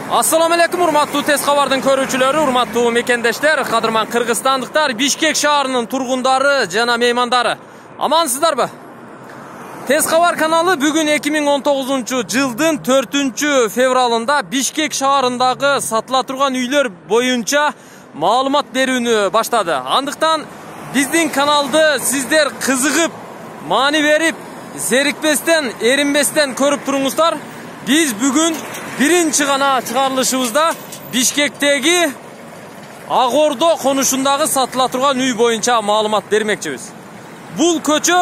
Assalamu alaikum urmattуу tez кабардын көрүүчүлөрү, урматтуу мекендештер, кадырман кыргызстандыктар, Бишкек шаарынын тургундары жана меймандары. Амансыздарбы? Тез кабар каналы бүгүн 2019-жылдын 4-февралында Бишкек шаарындагы сатыла турган үйлөр боюнча маалымат берүүнү баштады. Андыктан биздин каналды сиздер кызыгып, маани берип, зерикпестен, эринбестен көрүп туруңуздар. Biz bugün birinci gana çıkarılışımızda Bişkek'teki Ağordo konuşundağı satıla turgan üy boyunca malumat vermekçiyiz. Bul köçü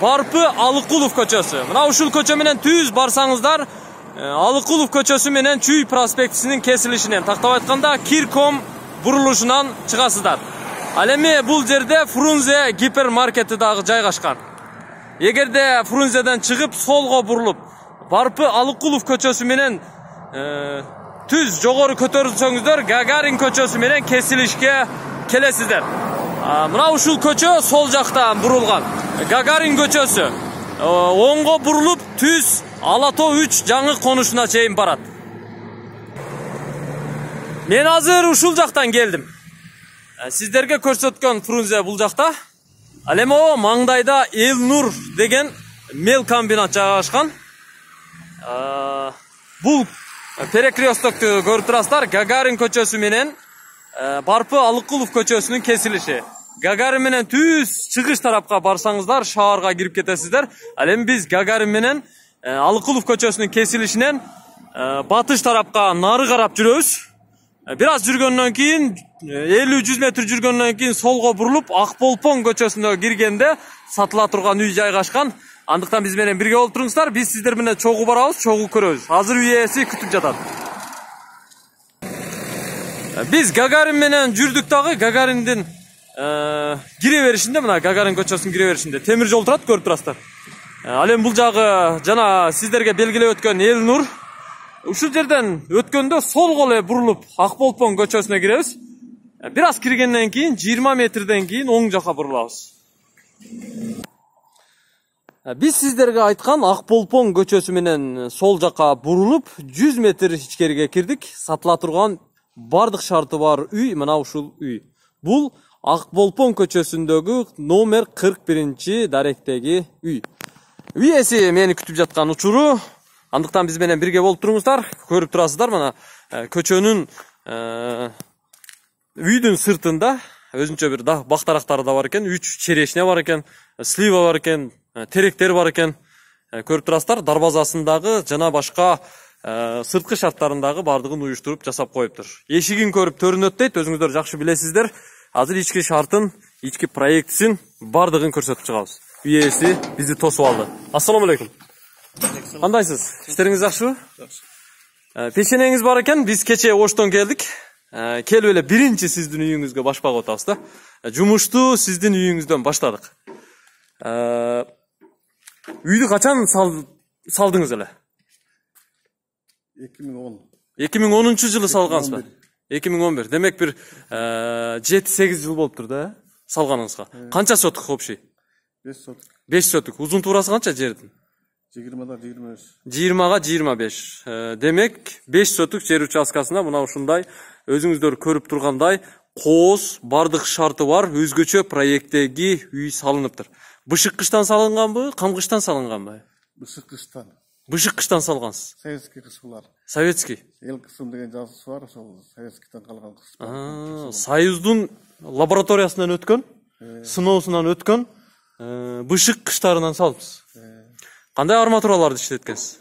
Barpı Alıkulov köçösü. Mına uşul köçö menen tüz barsanızlar Alıkulov köçösü menen Çüy prospektisinin kesilişinden taktap aytkanda Kirkom buruluşundan çıgasızlar. Alemi bul jerde Frunze gipermarketi dağı jaygaşkan. Egerde Frunze'den çıkıp solga burulup Barpı Alıkulov köçösü menen tüz jogorу көтөрүлсөңүздөр Gagarin köçösü menen kesilişke kelesizler. Mına uşul köçö sol jaktan burulgan. Gagarin köçösü. Oңго burulup tüz Alato 3 жаңы konuşuna чейин барат. Men азыр ушул жактан келдим. Сиздерге көрсөткөн Frunze бул жакта. Ал эми о маңдайда Elnur деген мел комбинат жайгашкан. Бул перекресттокту көрүп турасыздар. Gagarin көчөсү менен Барпы Alıkulov көчөсүнүн кесилиши. Gagarin менен түз чыгыш тарапка барсаңыздар, шаарга кирип кетесиздер. Ал эми биз Gagarin менен Alıkulov көчөсүнүн кесилишинен батыш тарапка нары карап жүрөбүз. Бир аз жүргөндөн кийин 50-100 метр жүргөндөн кийин солго бурулуп Акболпон көчөсүнө киргенде сатыла турган үй жайгашкан. Андыктан биз менен бирге болуп туруңуздар. Биз сиздер менен чогуу барабыз, чогуу көрөбүз. Азыр үй ээси күтүп жатат. Биз Gagarin менен жүрдүк дагы. Gagarin'дин кире беришинде, мына Gagarin көчөсүнүн кире беришинде темир жол турат, көрүп турасыздар. Ал эми бул жагы жана сиздерге белгилеп өткөн Elnur. Ушул жерден өткөндө солго эле бурулуп Акболпон көчөсүнө киребиз. Бир аз киргенден кийин 20 метрден кийин оң жака бурулабыз. Biz сиздерге айткан Акболпон көчөсү менен сол жака бурулуп 100 метр ичкериге кирдик. Сатыла турган бардык шарты бар үй мына ушул үй. Бул Акболпон көчөсүндөгү номер 41 даректеги үй. Үй ээси мени күтүп жаткан учуру. Андыктан биз менен бирге болуп туруңуздар. Көрүп турасыздар, мына көчөнүн үйдүн сыртында өзүнчө бир бактарактары да бар экен, 3 черешня бар экен, слива бар экен, теректер бар экен. Көрүп турасыздар, дарбазасындагы жана башка сырткы шарттарындагы бардыгын уюштуруп жасап коюптур. Эшигин көрүп төрүнөт дейт, өзүңүздөр жакшы билесиздер. Азыр ички шартын, ички проектисин бардыгын көрсөтүп чыгабыз. Үй ээси бизди тосуп алды. Ассаламу алейкум. Кандайсыз? Иштериңиз жакшыбы? Жакшы. Пешенеңиз бар экен, биз кече Оштон келдик. Келип эле биринчи сиздин үйүңүзгө башпак атабыз да. Жумушту сиздин үйүңүздөн баштадык. Үйдү качан салдыңыз эле? 2010. 2010-жылы салгансызбы? 2011. Демек бир 7-8 жыл болуптур да, салганыңызга. Канча сотук общий? 5 сотук. 5 сотук. Узун туурасы канча жердин? 20-га 25. 20-га 25. Демек 5 сотук жер участкасына мына ушундай өзүңүздөр көрүп тургандай кооз, бардык шарты бар, өзгөчө проекттеги үй салыныптыр. Бышык кыштан салынганбы, камгыштан салынганбы? Бышык кыштан. Бышык кыштан салгансыз. Советский кысымлар. Советский. Эл кысым деген жазуусу бар, ошол Советскийден калган кысым. Союздун лабораториясынан өткөн, сыноосунан өткөн, бышык кыштарынан салыпсыз. Кандай арматураларды иштеткенсиз?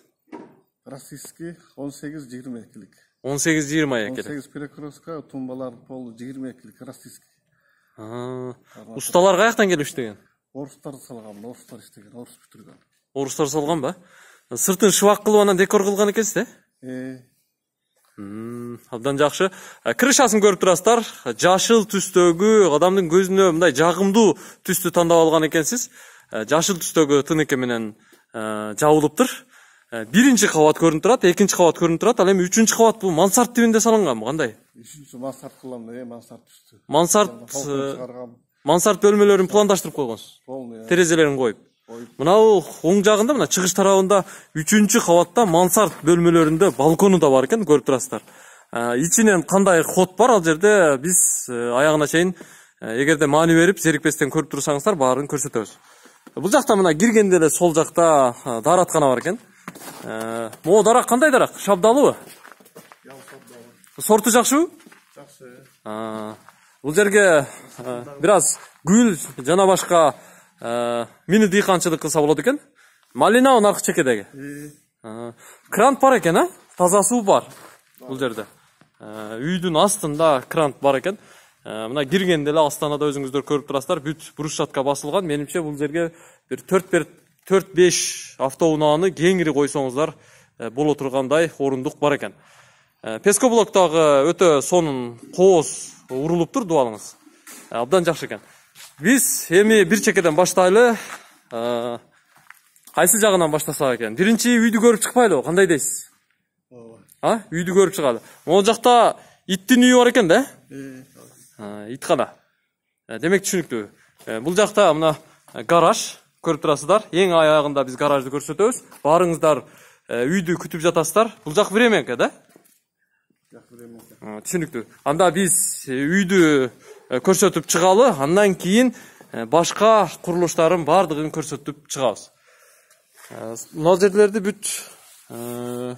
Российский 18-22-лик. 18-22. 18 перекрестка, тумбалар пол 22-лик российский. Усталар каяктан келип иштеген? Орустар салган, орустар иштеген, орус бүтүргөн. Орустар салган ба? Сыртын шыбак кылып анан декор кылган экенсиз, Абдан жакшы. Крышасын көрүп турасыздар. Жашыл түстөгү, адамдын көзүнө мындай жагымдуу түстү тандап алган экенсиз. Жашыл түстөгү тынык менен жабылыптыр. Биринчи кабат көрүнүп турат, экинчи кабат көрүнүп турат. Ал эми үчүнчү кабат бул мансарт тибинде салынганбы, кандай? Үчүнчү мансарт кылам, мансарт түстү. Мансарт бөлмөлөрүн пландаштырып койгонсуз. Терезелерин коюп. Мынау оң жагында, мына чыгыш тарабында 3-кабатта мансарт бөлмөлөрүндө балкону да бар экен, көрүп турасыздар. ичинен кандай ход бар ал жерде биз аягына чейин эгерде маани берип зерикпестен көрүп турсаңыздар баарын көрсөтөбүз. Бул жакта мына киргенде эле сол жакта дараткана бар экен. Могу дарак кандай дарак? Шабдалыбы? Сорту жакшыбы? Жакшы. Бул жерге бир аз гүл жана башка мини дыйканчылык кылса болот экен. Малина наркы чекедеги. Крант бар экен, таза суу бар бул жерде. Үйдүн астында крант бар экен. Мына киргенде эле астанада өзүңүздөр көрүп турасыздар, бүт брусчатка басылган. Менимче бул жерге бир 4-5 автоунааны кеңири койсоңуздар боло тургандай орундук бар экен. Пескоблоктагы өтө сонун кооз урулуптур, дубалыңыз. Абдан жакшы экен. Биз эми бир чекеден баштайлы. Кайсы жагынан баштасак экен? Биринчи үйдү көрүп чыкпайлыбы? Кандай дейсиз? Үйдү көрүп чыгалы. Могу жакта иттин үйү бар экен да? Иткана. Демек түшүнүктүү. Бул жакта мына гараж көрүп турасыздар. Эң аягында биз гаражды көрсөтөбүз. Барыңыздар үйдү күтүп жатасыздар. Бул жак временке да? Түшүнүктүү. Анда биз үйдү көрсөтүп чыгалы, андан кийин башка курулуштардын бардыгын көрсөтүп чыгабыз. Мына жерлерди бүт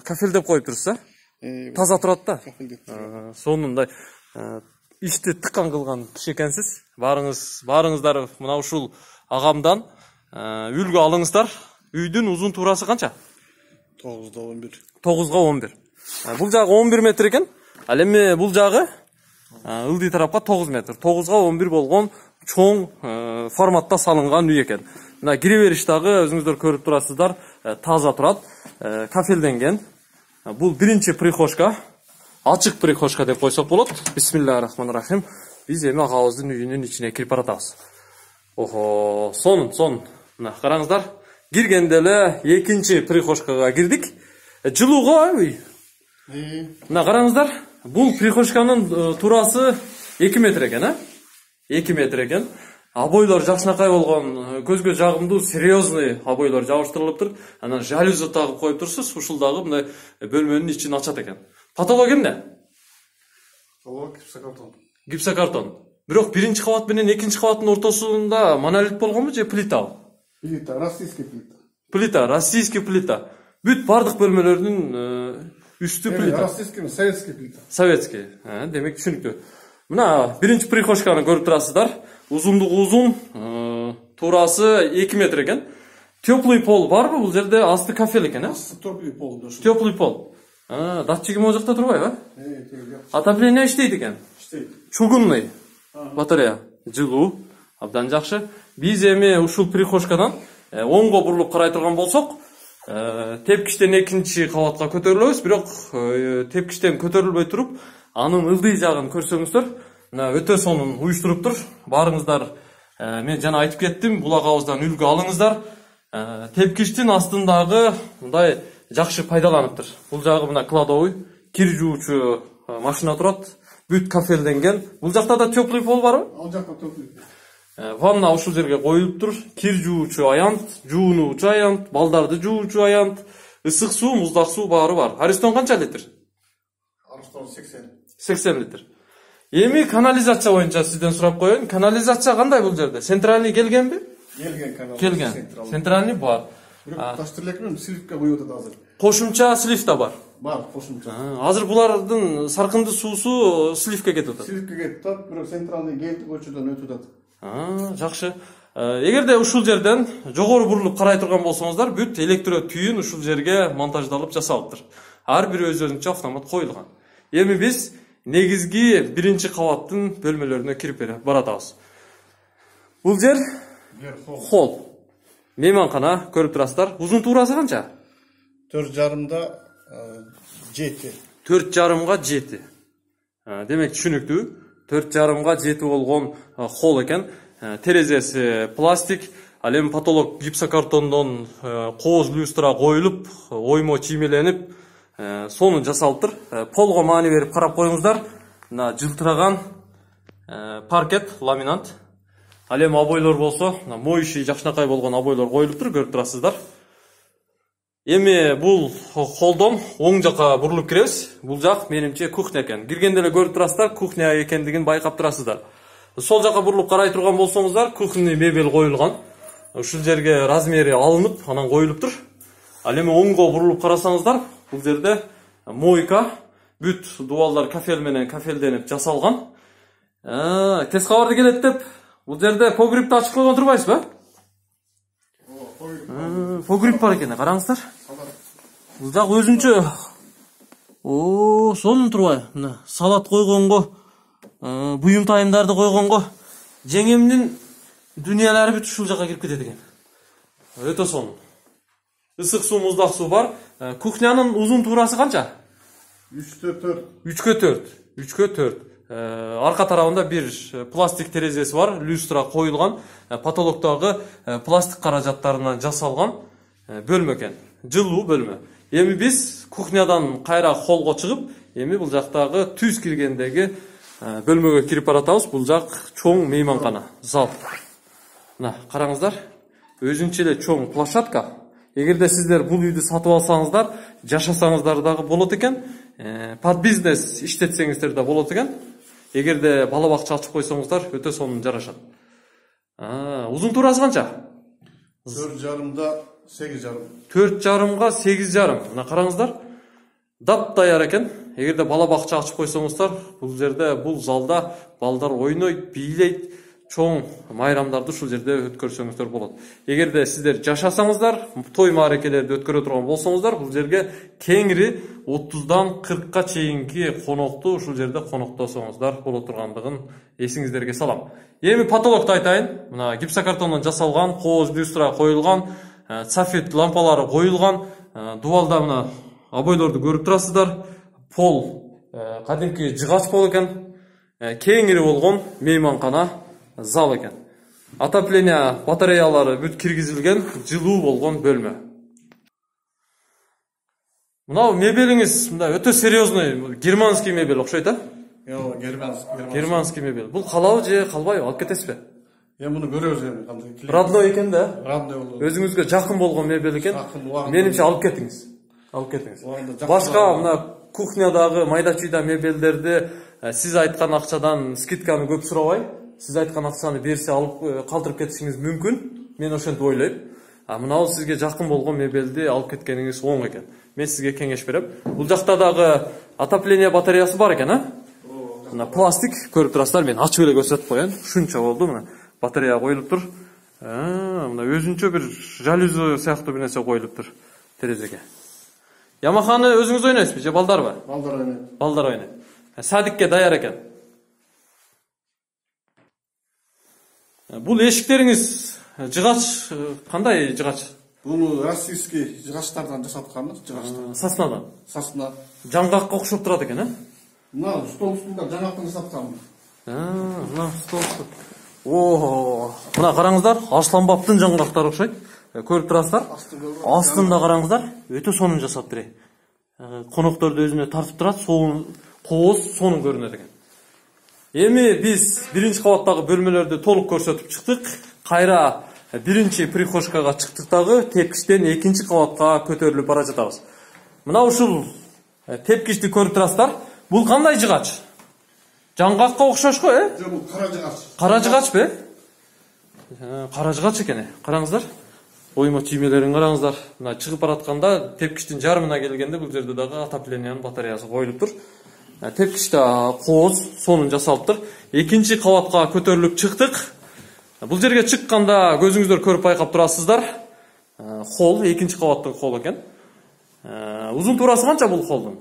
кафелдеп коюп турсуз, таза турат да. Сонундай ишти тыккан кылган киши экенсиз. Барыңыздар мына ушул агамдан үлгү алыңыздар. Үйдүн узун туурасы канча? 9-11. 9-11. Бул жагы 11 метр экен. Ал эми бул жагы ылдый тарапка 9 метр. 9-11 болгон чоң форматта салынган үй экен. Мына кире бериш дагы өзүңүздөр көрүп турасыздар, таза турат, кафелденген. Бул биринчи прихожка, ачык прихожка деп койсок болот. Бисмиллахиррахманиррахим. Биз эми агабыздын үйүнүн ичине кирип баратабыз. Охо, сонун. Мына караңыздар, киргенде эле экинчи прихожкага кирдик. Жылууга үй. Мына караңыздар, бул прихожканын турасы 2 метр экен, 2 метр экен. Обойлор жакшынакай болгон, көзгө жагымдуу, серьезный обойлор жабыштырылыптыр. Анан жалюзи тагып коюп турсуз, ушул дагы мындай бөлмөнүн ичин ачат экен. Потолок эмне? Потолок гипсокартон. Гипсокартон. Бирок биринчи кабат менен экинчи кабаттын ортосунда монолит болгонбу же плита? Плита, российский плита. Плита, российский плита. Бүт бардык бөлмөлөрдүн үстү плита. Российский, советский плита. Советский. Демек түшүнүктүү. Мына биринчи прихожканы көрүп турасыздар. Узундугу узун, турасы 2 метр экен. Теплый пол барбы? Бул жерде асты кафел экен, Асты теплый пол. Теплый пол. Датчиги могу жакта турбайбы? Отопление иштейт экен. Иштейт. Чугунный батарея. Жылуу. Абдан жакшы. Биз эми ушул прихожкадан оңго бурулуп карай турган болсок, тепкичтен экинчи кабатка көтөрүлөбүз, бирок тепкичтен көтөрүлбөй туруп, анын ылдый жагын көрсөңүздөр, өтө сонун уюштуруптур. Барыңыздар, мен жана айтып кеттим, бул агабыздан үлгү алыңыздар. Тепкичтин астындагы мындай жакшы пайдаланыптыр. Бул жагы мына кладовый, кир жуучу машина турат, бүт кафелденген. Бул жакта да теплый пол барбы? Ал жакта теплый. Ванна ушул жерге коюлуптур. Кир жуучу аянт, жуунуучу аянт, балдарды жуучу аянт, ысык суу, муздак суу баары бар. Аристон канча литр? Аристон 80. 80 литр. Эми канализация боюнча сизден сурап коеюн. Канализация кандай бул жерде? Центральный келгенби? Келген канал. Келген. Центральный бар. Таштырлекмен сливка коюп атат азыр. Кошумча слив да бар. Бар, кошумча. Азыр булардын саркынды суусу сливке кетип атат. Сливка кетип атат, бирок центральный гелти көчөдөн өтүп атат. Жакшы. Эгерде ушул жерден жогору бурулуп карай турган болсоңуздар, бүт электро түйүн ушул жерге монтаждалып жасалыптыр. Ар бир өзүнчө автомат коюлган. Эми биз негизги биринчи кабаттын бөлмөлөрүнө кирип баратабыз. Бул жер холл. Мейманкана көрүп турасыздар. Узун туурасы канча? 4,5 7. 4,5 7. Демек түшүнүктүү. 4,5 7 болгон холл экен. Терезеси пластик, ал эми потолок гипсокартондон кооз люстра коюлуп, оймо чиймеленип, сонун жасалыптыр. Полго маани берип карап коюңуздар. Мына жылтыраган паркет, ламинат. Ал эми обойлор болсо, моющий жакшынакай болгон обойлор коюлуптур, көрүп турасыздар. Эми бул холдон оң жакка бурулуп киребиз. Бул жак менимче кухня экен. Киргенде эле көрүп турасыздар, кухня экендигин байкап турасыздар. Сол жакка бурулуп карай турган болсоңуздар, кухня мебель коюлган. Ушул жерге размери алынып, анан коюлуптур. Ал эми оңго бурулуп карасаңыздар, бул жерде мойка, бүт дубалдар кафел менен кафелденип жасалган. Тез кабарды келет деп, бул жерде погребти ачып койгон турбайсызбы? Погреб бар экен, караңыздар. Бул жак өзүнчө. Сонун турбай. Мына салат койгонго, буюм тайымдарды койгонго, жеңемдин дүниялары бүт ушул жакка кирип кетет экен. Өтө сонун. Ысык суу, муздак суу бар. Кухнянын узун туурасы канча? 3/4. 3/4. Арка тарабында бир пластик терезеси бар, люстра коюлган, потолоктогу пластик каражаттарынан жасалган бөлмө экен. Жылуу бөлмө. Эми биз кухнядан кайра холго чыгып, эми бул жактагы түз киргендеги бөлмөгө кирип баратабыз. Бул жак чоң мейманкана, зал. Мына караңыздар, өзүнчө эле чоң площадка. Эгерде сиздер бул үйдү сатып алсаңыздар, жашасаңыздар дагы болот экен. Под бизнес иштетсеңиздер да болот экен. Эгерде бала бакча ачып койсоңуздар, өтө сонун жарашат. Узун туурасы канча? 4,5 8,5. 4,5 8,5. Мына караңыздар. Дап даяр экен. Эгерде бала бакча ачып койсоңуздар, бул жерде, бул залда балдар ойнойт, бийлейт, чоң майрамдарды ушул жерде өткөрсөңүздөр болот. Эгерде сиздер жашасаңыздар, той маарекелерди өткөрө турган болсоңуздар, бул жерге кеңири 30дан 40ка чейинки конокту ушул жерде коноктосоңуздар боло тургандыгын эсиңиздерге салам. Эми потолокту айтайын. Мына гипсокартондон жасалган, кооз люстра коюлган, цафет лампалары коюлган, дубалда мына обойлорду көрүп турасыздар. Пол кадимки жыгач пол экен. Кеңири болгон мейманкана зал экен. Отопление батареялары бүт киргизилген, жылуу болгон бөлмө. Мына мебелиңиз мында өтө серьезный германский мебель окшойт, а? Йоо, Германский мебель. Бул калабы же калбайбы? Алып кетесизби? Эми муну көрөбүз эми кандай. Родной экен да? Родной болот. Өзүңүзгө жакын болгон мебель экен. Менимче алып кетиңиз. Башка мына кухнядагы майда чүйда мебелдерди сиз айткан акчадан скидканы көп сурабай, сиз айткан акчаны берсе алып калтырып кетишиңиз мүмкүн. Мен ошентип ойлойм. Мына сизге жакын болгон мебелди алып кеткениңиз оң экен. Мен сизге кеңеш берем. Бул жакта дагы отопление батареясы бар экен, а? Мына пластик көрүп турасыздар, мен ачып эле көрсөтүп коеюн. Ушунча болду, мына батарея коюлуптур. Мына өзүнчө бир жалюзи сыяктуу бир нерсе коюлуптур терезеге. Ямаханы өзүңүз ойнойсузбу же балдарбы? Балдар ойнойт. Балдар ойнойт. Садикке даяр экен. Бул эшиктериңиз жыгач кандай жыгач? Бул российский жыгачтардан жасаткан жыгачтар. Соснадан. Сосна. Жаңгакка окшоп турат экен, а? Мына стол үстүндө жаңгактан жасаткан. Мына стол. Мына караңыздар, Арсланбаптын жаңгактары окшойт. Көрүп турасыздар? Астында караңыздар, өтө сонун жасаптыр. Конокторду өзүнө тартып турат, кооз сонун көрүнөт экен. Эми биз биринчи кабаттагы бөлмөлөрдү толук көрсөтүп чыктык. Кайра биринчи прихожкага чыктык дагы, тепкичтен экинчи кабатка көтөрүлүп бара жатабыз. Мына ушул тепкичти көрүп турасыздар. Бул кандай жыгач? Жаңгакка окшош го, Жок, бул кара жыгач. Кара жыгачпы? Кара жыгач экен. Караңыздар. Ойма чиймелерин караңыздар. Мына чыгып баратканда тепкичтин жарымына келгенде бул жерде дагы отоплениянын батареясы коюлуптур. Тепкичте кооз сонун жасалыптыр. Экинчи кабатка көтөрүлүп чыктык. Бул жерге чыкканда көзүңүздөр көрүп байкап турасыздар. Холл, экинчи кабаттын холл экен. Узун туурасы канча бул холдун?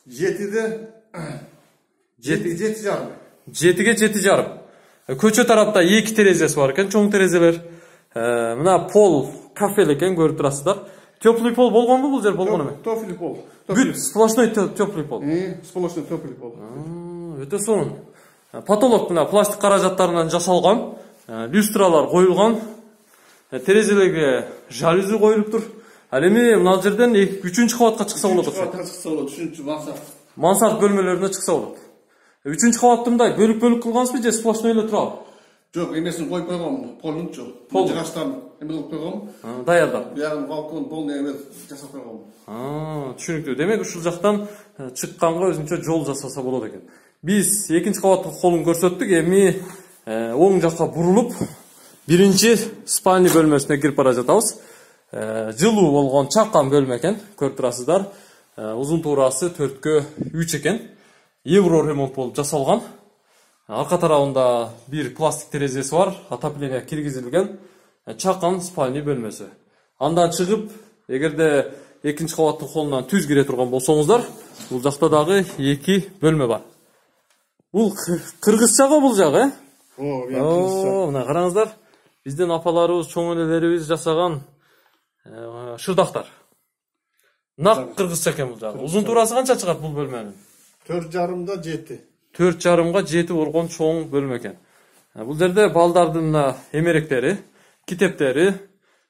7ге 7,5. 7ге 7,5. Көчө тарапта 2 терезеси бар экен, чоң терезелер. Мына пол кафел экен, көрүп турасыздар. Теплый пол болгонбу бул жер, болгон эме? Теплый пол. Бүт сплошной теплый пол. Сплошной теплый пол. Өтө сонун. Потолок мына пластик каражаттарынан жасалган, люстралар коюлган, терезелерге жалюзи коюлуптур. Ал эми мына жерден 3-чү кабатка чыкса болот. Чыкса болот, 3-чү мансарт. Мансарт бөлмөлөрүнө чыкса болот. 3-чү кабатты мындай бөлүк-бөлүк кылгансызбы же сплошной эле турабы? Жок, эмесин коюп койгон, полунчу. Пол жыгачтан эме кылып койгом. Даярдап. Биягын балкон полный эме жасап койгом. Түшүнүктүү. Демек ушул жактан чыкканга өзүнчө жол жасаса болот экен. Биз экинчи кабаттын холун көрсөттүк. Эми оң жакка бурулуп, биринчи спальный бөлмөсүнө кирип бара жатабыз. Жылуу болгон чаккан бөлмө экен, көрүп турасыздар. Узун туурасы 4/3 экен. Евро ремонт болуп жасалган. Арка тарабында бир пластик терезеси бар, отопление киргизилген. Чакан спальный бөлмөсү. Андан чыгып, эгерде экинчи кабаттын холунан түз кире турган болсоңуздар, бул жакта дагы 2 бөлмө бар. Бул кыргызчага бул жагы, мына караңыздар. Биздин апаларыбыз, чоң энелерибиз жасаган шырдактар. Нак кыргызча экен бул жагы. Узун туурасы канча чыгат бул бөлмөнүн? 4,5 7. 4,5 7 болгон чоң бөлмө экен. Бул жерде балдардын эмеректери, китептери,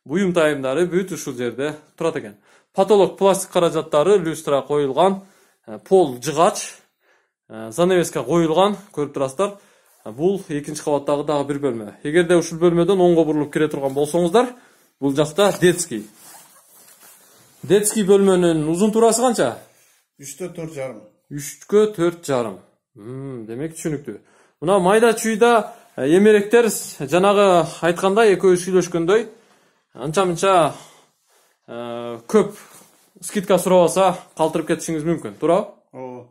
буюм тайымдары бүт ушул жерде турат экен. Потолок пластик каражаттары, люстра коюлган, пол жыгач, занавеска коюлган, көрүп турасыздар. Бул экинчи кабаттагы дагы бир бөлмө. Эгерде ушул бөлмөдөн оңго бурулуп кире турган болсоңуздар, бул жакта детский. Детский бөлмөнүн узун туурасы канча? 3/4,5. 3/4,5. Демек түшүнүктүү. Мына майда чүйда эмеректер жанагы айткандай экөөбүз сүйлөшкөндөй анча-мынча көп скидка сурабаса калтырып кетишиңиз мүмкүн, туурабы?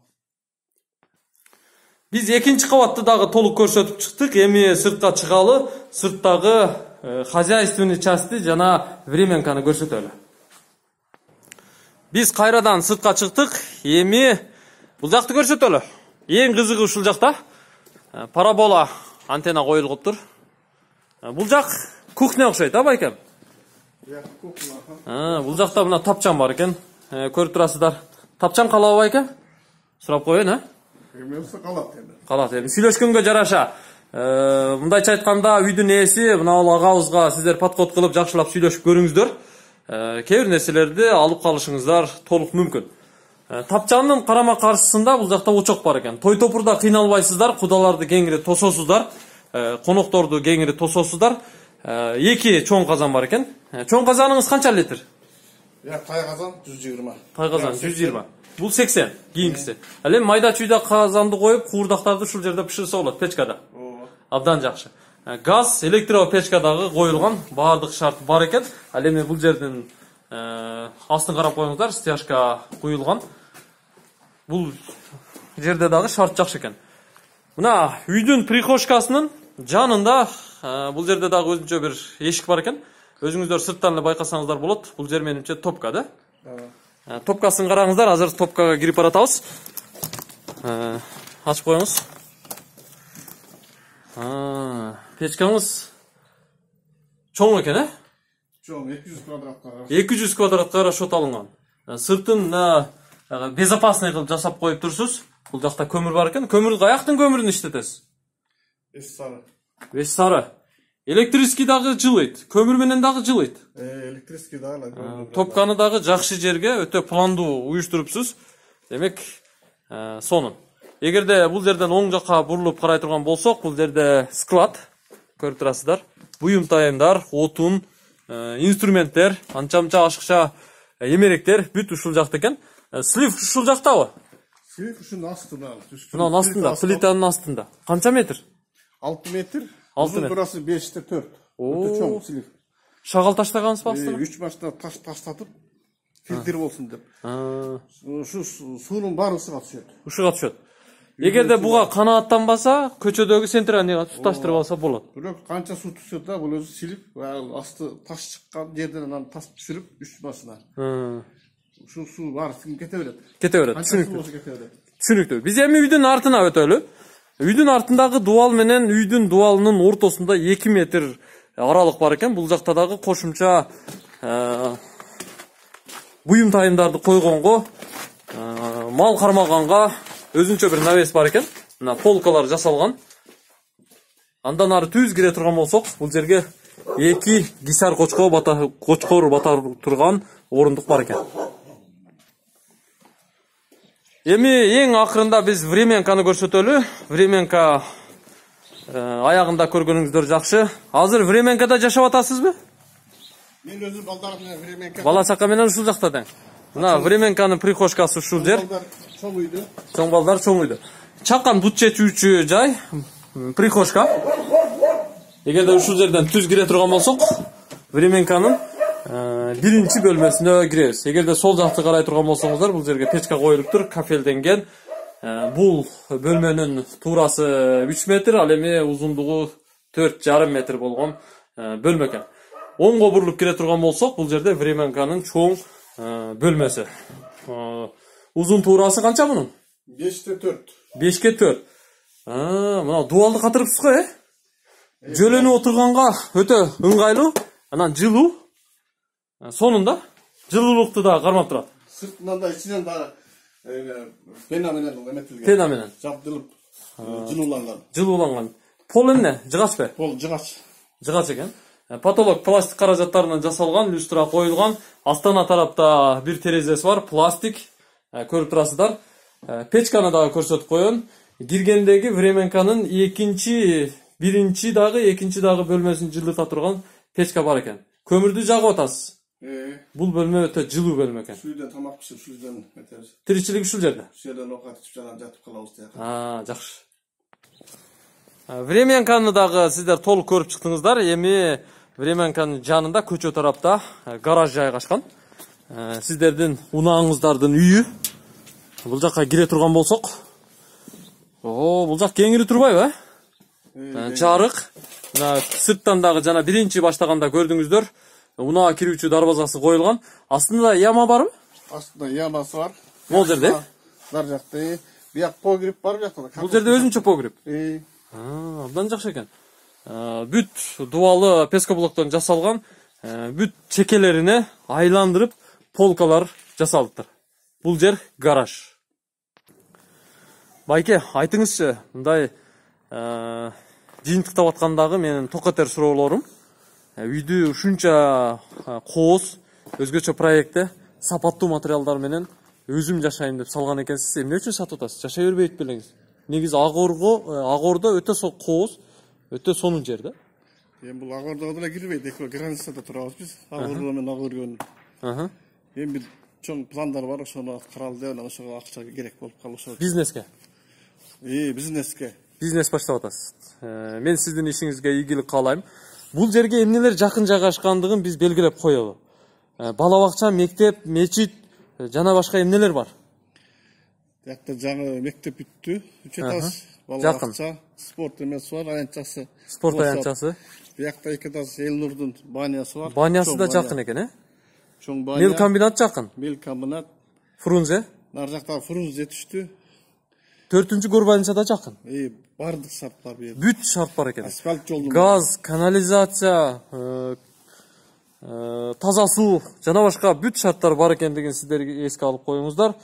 Биз экинчи кабатты дагы толук көрсөтүп чыктык. Эми сыртка чыгалы, сырттагы хозяйственный части жана временканы көрсөтөлү. Биз кайрадан сыртка чыктык. Эми бул жакты көрсөтөлү. Эң кызыгы ушул жакта парабола антенна коюлуптур. Бул жак кухня окшойт, байкем? Кухня. Бул жакта мына тапчан бар экен. Көрүп турасыздар. Тапчан калабы байке? Сурап коеюн, Эмесі калат эми. Калат эми. Сүйлөшкөнгө жараша. Мындайча айтканда, үйдүн ээси мына агабызга сиздер подход кылып жакшылап сүйлөшүп көрүңүздөр. Кээ бир нерселерди алып калышыңыздар толук мүмкүн. Тапчандын карама каршысында бул жакта очок бар экен. Той топурда кыйналбайсыздар, кудаларды кеңири тососуздар, конокторду кеңири тососуздар. 2 чоң казан бар экен. Чоң казаныңыз канча литр? Тай казан 120. Тай казан 120. Бул 80, кийинкиси. Ал эми майда чүйдө казанды коюп, куурдактарды ушул жерде бышырса болот, печкада. Абдан жакшы. Газ, электропечка дагы коюлган, баардык шарт бар экен. Ал эми бул жердин астын карап коюңуздар, стяжка куюлган. Бул жерде дагы шарт жакшы экен. Мына үйдүн прихожкасынын жанында бул жерде дагы өзүнчө бир эшик бар экен. Өзүңүздөр сырттан эле байкасаңыздар болот. Бул жер менимче топка да? Топкасын караңыздар, азыр топкага кирип баратабыз. Ачып коюңуз. Печкаңыз чоң экен, Чоң, 200 квадратка. 200 квадратка расчет алынган. Сыртын безопасный кылып жасап коюп турсуз. Бул жакта көмүр бар экен. Көмүр каяктын көмүрүн иштетесиз? 5 сары. 5 сары. Электрический дагы жылыйт. Көмүр менен дагы жылыйт. Электрический дагы. Топканы дагы жакшы жерге өтө пландуу уюштурупсуз. Демек, сонун. Эгерде бул жерден оң жакка бурулуп карай турган болсок, бул жерде склад, көрүп турасыздар. Буюм тайымдар, отун, инструменттер, анча-мынча ашыкча эмеректер бүт ушул жакта экен. Слив ушул жактабы? Слив ушунун астында. Мына астында, плитанын астында. Канча метр? 6 метр. 6 метр. Турасы 5/4. Өтө чоң слив. Шагал таштагансызбы астына? 3 машина таш таштатып, фильтр болсун деп. Ушу суунун баары ушуга түшөт. Ушуга түшөт. Эгерде буга канааттанбаса, көчөдөгү центральныйга туташтырып алса болот. Бирок канча суу түшөт да, бул өзү силип, асты таш чыккан жерден анан таш түшүрүп 3 машина. Ушул суу баары кете берет. Кете берет. Түшүнүктүү. Биз эми үйдүн артына өтөлү. Үйдүн артындагы дуал менен үйдүн дуалынын ортосунда 2 метр аралык бар экен. Бул жакта дагы кошумча буюм тайымдарды койгонго, мал кармаганга өзүнчө бир навес бар экен. Мына полкалар жасалган. Андан ары түз кире турган болсок, бул жерге 2 гисар кочкор бата турган орундук бар экен. Эми эң акырында биз временканы көрсөтөлү. Временка аягында көргөнүңүздөр жакшы. Азыр временкада жашап атасызбы? Мен өзім балдар менен Временка. Бала чака менен ушул жакта тең. Мына Временканын прихожкасы ушул жер. Балдар чоң үйдө. Чоң балдар чоң үйдө. Чакан бут чечүүчү жай прихожка. Эгерде ушул жерден түз кире турган болсок, Временканын биринчи бөлмөсүнө киребиз. Эгерде сол жакты карай турган болсоңуздар, бул жерге печка коюлуптур, кафелденген. Бул бөлмөнүн туурасы 3 метр, ал эми узундугу 4,5 метр болгон бөлмө экен. Оңго бурулуп кире турган болсок, бул жерде Временканын чоң бөлмөсү. Узун туурасы канча мунун? 5,4. 5,4. Мына дуалды катырыпсыз го, Жөлөнүп отурганга өтө ыңгайлуу, анан жылуу. Сонунда жылуулукту да кармап турат. Сыртынан да ичинен да пена менен эметилген. Пена менен жабдылып жылууланган. Жылууланган. Пол эмне? Жыгач? Пол жыгач. Жыгач экен. Потолок пластик каражаттарынан жасалган, люстра коюлган. Астана тарапта бир терезеси бар, пластик. Көрүп турасыздар. Печканы дагы көрсөтүп коёюн. Киргендеги Временканын биринчи дагы, экинчи дагы бөлмөсүн жылыта турган печка бар экен. Көмүрдү жагып атасыз. Бул бөлмө өтө жылуу бөлмө экен. Сүйдөн тамак пиширип, сүйдөн этериз. Тиричилик ушул жерде. Ушул жерден оокат ичип жана жатып калабыз тияка. Жакшы. Временканы дагы сиздер толук көрүп чыктыңыздар. Эми Временканын жанында көчө тарапта гараж жайгашкан. Сиздердин унааңыздардын үйү. Бул жакка кире турган болсок, бул жак кеңири турбайбы, Жарык. Мына сырттан дагы жана биринчи баштаганда көрдүңүздөр. Унаа кирүүчү дарбазасы коюлган. Астында яма барбы? Астында ямасы бар. Могул жерде? Нар жакта бияк погреб бар бияктан. Бул жерде өзүнчө погреб. Абдан жакшы экен. Бүт дубалы пескоблоктон жасалган, бүт чекелерине айландырып полкалар жасалыптыр. Бул жер гараж. Байке, айтыңызчы, мындай жыйынтыктап аткандагы менин токотер суроолорум. Үйдү ушунча кооз, өзгөчө проектте сапаттуу материалдар менен өзүм жашайм деп салган экенсиз. Эмне үчүн сатып атасыз? Жашай бербейт белеңиз. Негизи Агордо өтө кооз, өтө сонун жер да. Бул Агордого деле кирбейт, эки границада турабыз биз. Агордо менен Агоргөн. Эми бир чоң пландар бар, ошону каралды, анан ошого акча керек болуп калды. Бизнеске. Бизнеске. Бизнес баштап атасыз. Мен сиздин ишиңизге ийгилик каалайм. Бул жерге эмнелер жакын жайгашкандыгын биз белгилеп коелу. Бала бакча, мектеп, мечит жана башка эмнелер бар? Жакта жаңы мектеп бүттү. 3 этаж бала бакча, спорт эмеси бар, аянтчасы. Спорт аянтчасы. Биякта 2 этаж Элнурдун банясы бар. Банясы да жакын экен, Чоң баня. Мел комбинат жакын. Мел комбинат. Фрунзе. Нар жакта Фрунзе түштү. 4-чү горбанча да жакын. Бардык шарт бар бу жерде. Бүт шарт бар экен. Асфальт жолдун. Газ, канализация, таза суу жана башка бүт шарттар бар экендигин сиздер эске алып коюңуздар.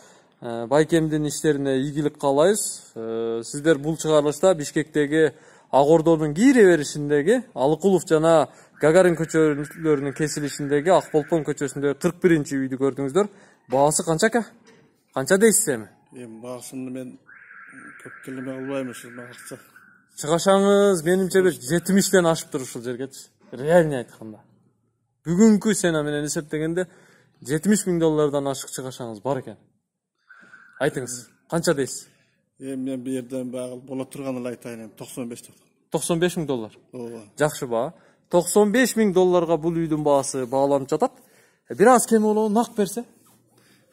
Байкемдин иштерине ийгилик каалайбыз. Сиздер бул чыгарылышта Бишкектеги Агордонун кире беришиндеги Алыкулов жана Гагарин көчөлөрүнүн кесилишиндеги Акболпон көчөсүндөгү 41-чи үйдү көрдүңүздөр. Баасы канча ака? Канча дейсиз эми? Баасыны мен көп келме кылбайм ушул акча. Чыгашаңыз менимче бир 70ден ашыптыр ушул жергечи. Реально айтканда. Бүгүнкү сена менен эсептегенде $70,000 ашык чыгашаңыз бар экен. Айтыңыз, канча дейсиз? Мен бу жерден багыл боло турган эле айтайын, $95. $95,000. Ооба. Жакшы баа. $95,000 бул үйдүн баасы бааланып жатат. Бир аз кем болобу нак берсе?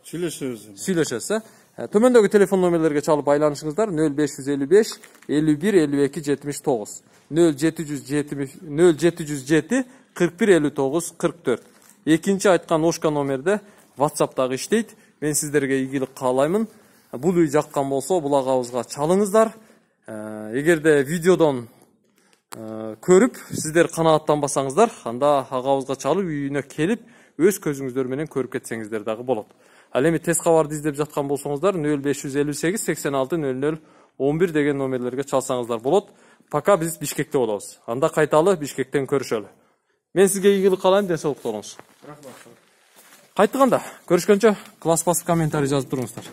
Сүйлөшөбүз. Төмөндөгү телефон номерлерге чалып байланышыңыздар. 0555 51 52 79. 0707 41 59 44. Экинчи айткан Ошка номерде WhatsApp'тагы иштейт. Мен сиздерге ийгилик каалаймын. Бул үй жаккан болсо, бул агабызга чалыңыздар. Эгерде видеодон көрүп, сиздер канааттанбасаңыздар, анда агабызга чалып, үйүнө келип, өз көзүңүздөр менен көрүп кетсеңиздер дагы болот. Ал эми тез кабарды издеп жаткан болсоңуздар 0558 86 00 11 деген номерлерге чалсаңыздар болот. Пока биз Бишкекте болобуз. Анда кайталы Бишкектен көрүшөлү. Мен сизге ийгилик каалайм, ден соолук болуңуз. Кайтканда көрүшкөнчө класс басып комментарий жазып туруңуздар.